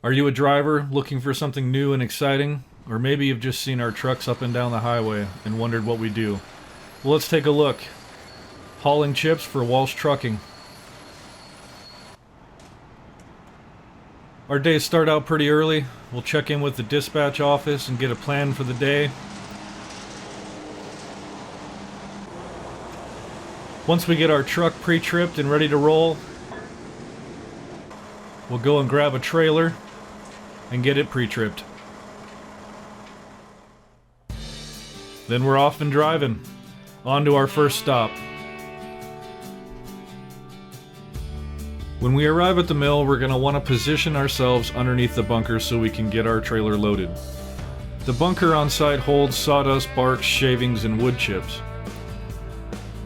Are you a driver looking for something new and exciting? Or maybe you've just seen our trucks up and down the highway and wondered what we do. Well, let's take a look. Hauling chips for Walsh Trucking. Our days start out pretty early. We'll check in with the dispatch office and get a plan for the day. Once we get our truck pre-tripped and ready to roll, we'll go and grab a trailer and get it pre-tripped. Then we're off and driving. On to our first stop. When we arrive at the mill, we're going to want to position ourselves underneath the bunker so we can get our trailer loaded. The bunker on site holds sawdust, bark, shavings, and wood chips.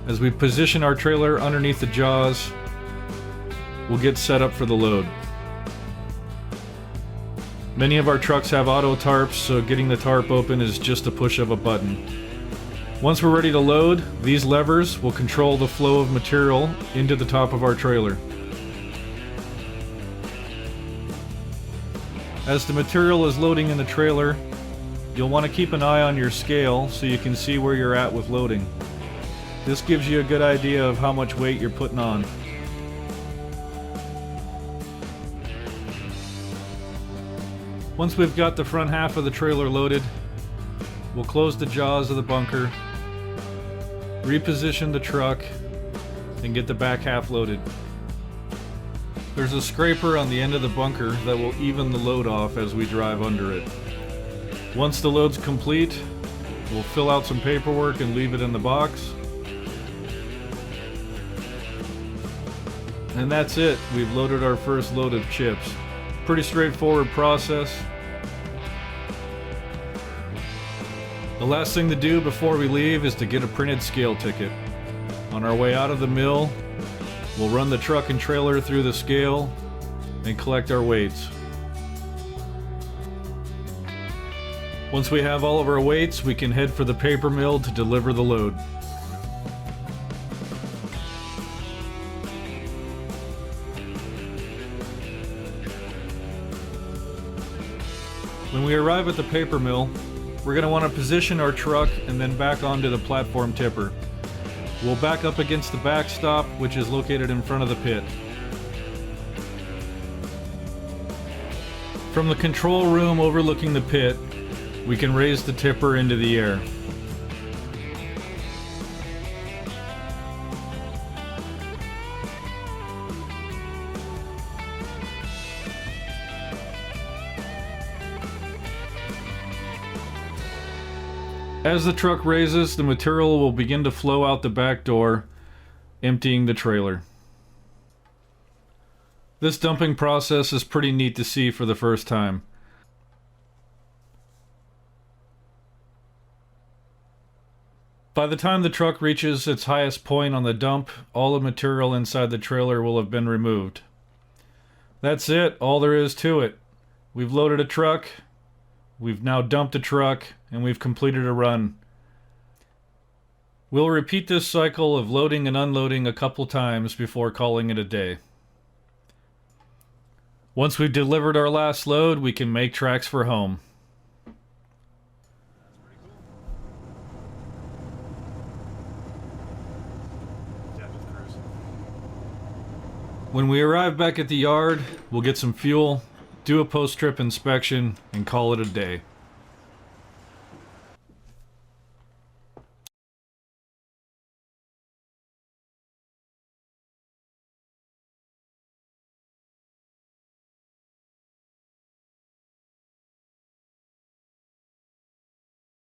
As we position our trailer underneath the jaws, we'll get set up for the load. Many of our trucks have auto tarps, so getting the tarp open is just a push of a button. Once we're ready to load, these levers will control the flow of material into the top of our trailer. As the material is loading in the trailer, you'll want to keep an eye on your scale so you can see where you're at with loading. This gives you a good idea of how much weight you're putting on. Once we've got the front half of the trailer loaded, we'll close the jaws of the bunker, reposition the truck, and get the back half loaded. There's a scraper on the end of the bunker that will even the load off as we drive under it. Once the load's complete, we'll fill out some paperwork and leave it in the box. And that's it. We've loaded our first load of chips. Pretty straightforward process. The last thing to do before we leave is to get a printed scale ticket. On our way out of the mill, we'll run the truck and trailer through the scale and collect our weights. Once we have all of our weights, we can head for the paper mill to deliver the load. When we arrive at the paper mill, we're going to want to position our truck and then back onto the platform tipper. We'll back up against the backstop, which is located in front of the pit. From the control room overlooking the pit, we can raise the tipper into the air. As the truck raises, the material will begin to flow out the back door, emptying the trailer. This dumping process is pretty neat to see for the first time. By the time the truck reaches its highest point on the dump, all the material inside the trailer will have been removed. That's it, all there is to it. We've loaded a truck, we've now dumped a truck, and we've completed a run. We'll repeat this cycle of loading and unloading a couple times before calling it a day. Once we've delivered our last load, we can make tracks for home. When we arrive back at the yard, we'll get some fuel, do a post-trip inspection, and call it a day.